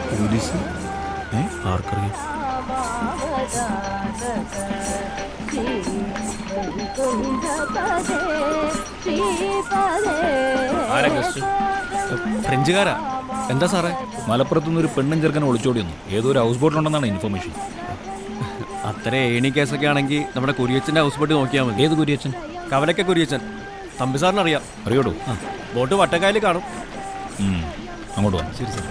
Police ആർക്കറിയാം? ഫ്രഞ്ചുകാരാ. എന്താ സാറേ? മലപ്പുറത്തുനിന്ന് ഒരു പെണ്ണും ചെറുക്കനെ ഒളിച്ചോടി വന്നു. ഏതോ ഒരു ഹൗസ് ബോട്ടിലുണ്ടെന്നാണ് ഇൻഫർമേഷൻ. അത്ര ഏണി കേസൊക്കെ ആണെങ്കിൽ നമ്മുടെ കുര്യച്ചൻ്റെ ഹൗസ് ബോട്ട് നോക്കിയാൽ മതി. ഏത് കുര്യച്ചൻ? കവലക്കെ കുര്യച്ചൻ. തമ്പി സാറിന് അറിയാം. അറിയോടോ? ബോട്ട് വട്ടക്കായൽ കാണും. അങ്ങോട്ട് വാ. ശരി സാർ.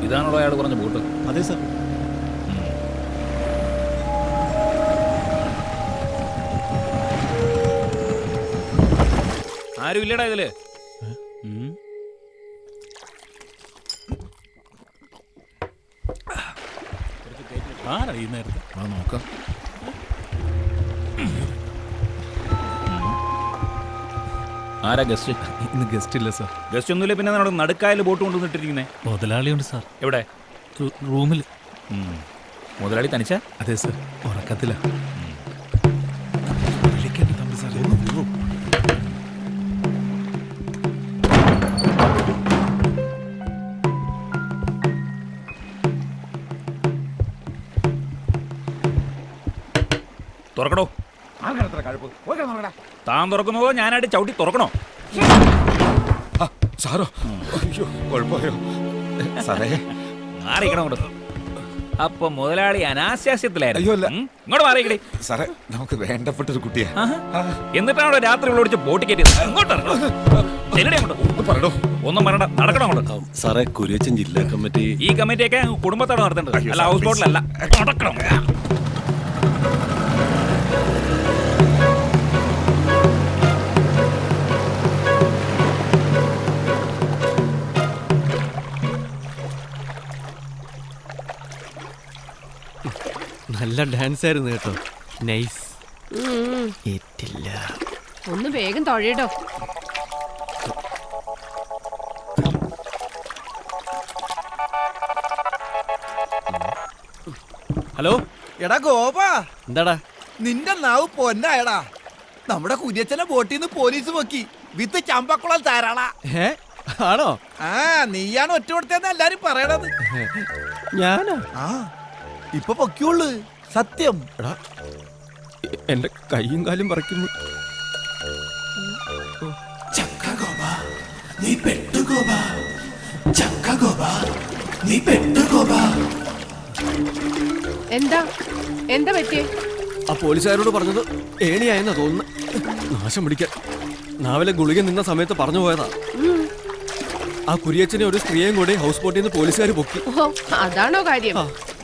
ഇതാണോ അയാൾ പറഞ്ഞ ബോട്ട്? അതെ സാർ. ആരും ഇല്ലടാ ഇതില്. നോക്കാം. ആരാ ഗസ്റ്റ്? ഇന്ന് ഗസ്റ്റ് ഇല്ല സാർ. ഗസ്റ്റ് ഒന്നുമില്ല. പിന്നെ നമ്മുടെ നടുക്കായൽ ബോട്ട് കൊണ്ടുവന്നിട്ടിരിക്കുന്നേ? മുതലാളിയുണ്ട് സാർ. എവിടെ? റൂമിൽ. മുതലാളി തനിച്ച? അതെ സാർ. ഉറക്കത്തില്ല. തുറക്കണോ? താൻ തുറക്കുന്നതോ ഞാനായിട്ട് ചവിട്ടി തുറക്കണോ? സാറോ? അയ്യോ, കുഴപ്പമായോ സാറേ? മാറിക്കണം കൊണ്ട്. അപ്പൊ മുതലാളി അനാശാസ്യത്തിലായിരുന്നു. അയ്യോ, അല്ല. ഇങ്ങോട്ട് മാറിയിക്കടേ സാറേ, നമുക്ക് വേണ്ടപ്പെട്ടൊരു കുട്ടിയാ. എന്നിട്ടാണോ രാത്രി വിളിച്ച് ബോട്ട് കയറ്റിയത്? പറയണോ? ഒന്നും പറയണ്ട, നടക്കണം അങ്ങോട്ട്. സാറേ, കുര്യച്ചൻ ജില്ലാ കമ്മിറ്റി. ഈ കമ്മിറ്റിയൊക്കെ കുടുംബത്തോടെ നടത്തേണ്ടത്, അല്ല ഹൗസ് ബോട്ടിലല്ല. നടക്കണം. നല്ല ഡാൻസ് ആയിരുന്നു കേട്ടോ. നൈസ്. ഏറ്റില്ല. ഒന്ന് വേഗം തൊഴയിടോ. ഹലോ. എടാ ഗോപാ, എന്താടാ? നിന്റെ നാവ് പൊന്നായടാ. നമ്മുടെ കുര്യച്ചനെ ബോട്ടിൽ നിന്ന് പോലീസ് പൊക്കി വിത്ത് ചമ്പക്കുളം താരാളാ. ആണോ? ആ, നീയാണ് ഒറ്റ കൊടുത്തതെന്ന് എല്ലാരും പറയണത്. ഞാനാ? ആ, ഇപ്പൊ പൊക്കിയുള്ളു. സത്യം. എടാ, എന്റെ കൈയും കാലും പറിക്കുന്നു. എന്താ എന്താ പറ്റിയേ? ആ പോലീസുകാരോട് പറഞ്ഞത് ഏണിയായെന്നാ തോന്നുന്നു. നാശം പിടിക്കാൻ. നാവിലെ ഗുളിക നിന്ന സമയത്ത് പറഞ്ഞു പോയതാ. ആ കുര്യച്ചനെ ഒരു സ്ത്രീയെയും കൂടി ഹൗസ് ബോട്ടിൽ നിന്ന് പോലീസുകാർ പൊക്കി. ഓ, അതാണോ കാര്യം?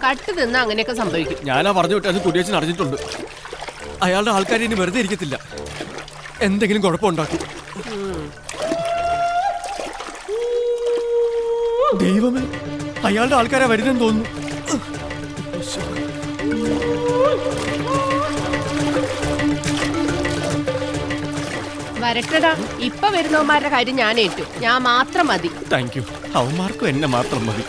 കട്ട് നിന്ന് അങ്ങനെയൊക്കെ സംഭവിക്കും. ഞാനാ പറഞ്ഞു വിട്ടത്. കുര്യച്ചൻ അറിഞ്ഞിട്ടുണ്ട്. അയാളുടെ ആൾക്കാർ ഇനി വെറുതെ ഇരിക്കത്തില്ല. എന്തെങ്കിലും കുഴപ്പമുണ്ടാക്കും. ദൈവമേ, അയാളുടെ ആൾക്കാരെ വരുന്നെന്ന് തോന്നുന്നു. വരട്ടടാ. ഇപ്പൊ വരുന്നവന്മാരുടെ കാര്യം ഞാൻ ഏറ്റു. ഞാൻ മാത്രം മതി. Thank you. അവന്മാർക്കും എന്നെ മാത്രം മതി.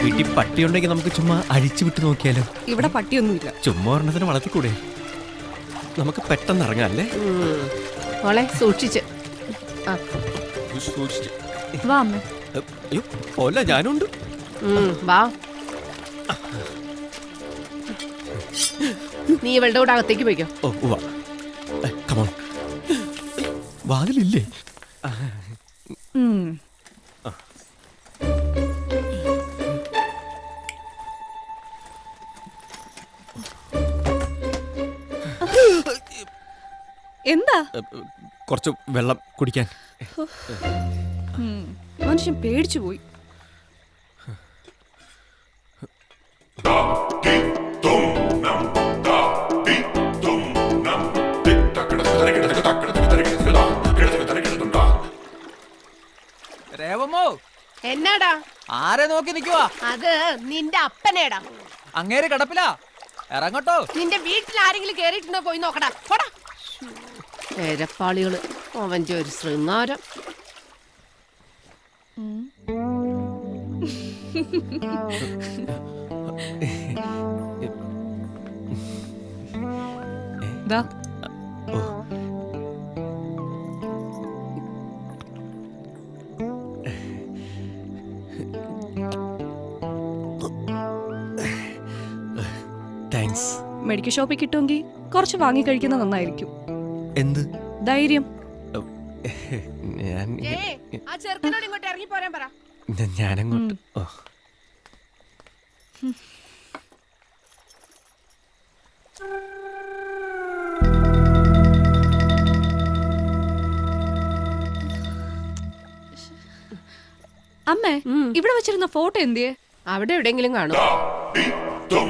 വീട്ടിൽ പട്ടിയുണ്ടെങ്കിൽ നമുക്ക് ചുമ്മാ അഴിച്ചു വിട്ട് നോക്കിയാലോ? ഇവിടെ പട്ടിയൊന്നുമില്ല. ചുമ്മാ ഒരെണ്ണത്തിന് വളർത്തിക്കൂടെ? നമുക്ക് പെട്ടെന്ന് ഇറങ്ങാല്ലേ? മോളെ സൂക്ഷിച്ച്. വാ അമ്മ. അയ്യോ, പോല ഞാനുണ്ട്. വാ. നീ ഇവളുടെ കൂടെ അകത്തേക്ക് പോയിക്കോ. ഓ വാ. കമോൺ. വാതിലില്ലേ? എന്താ? കുറച്ച് വെള്ളം കുടിക്കാൻ. മനുഷ്യൻ പേടിച്ചു പോയി. രേവമോ, എന്നാടാ? ആരെ നോക്കി നിക്കുവാ? അത് നിന്റെ അപ്പനേടാ. അങ്ങേര് കിടപ്പിലാ. ഇറങ്ങട്ടോ. നിന്റെ വീട്ടിൽ ആരെങ്കിലും കേറിയിട്ടുണ്ടോ പോയി നോക്കടാ. പോടാ. എരപ്പാളികള്. അവന്റെ ഒരു ശൃംഗാരം. ദാ, താങ്ക്സ്. മെഡിക്കൽ ഷോപ്പിൽ കിട്ടുമെങ്കിൽ കുറച്ച് വാങ്ങി കഴിക്കുന്നത് നന്നായിരിക്കും. എന്ത്? ധൈര്യം. ഞാൻ ആ ചെറുക്കനോട് ഇങ്ങോട്ട് ഇറങ്ങി പോരാൻ പറ. ഞാനങ്ങോട്ട്. ഓ. അമ്മേ, ഇവിടെ വെച്ചിരുന്ന ഫോട്ടോ എന്തിയേ? അവിടെ എവിടെയെങ്കിലും കാണും.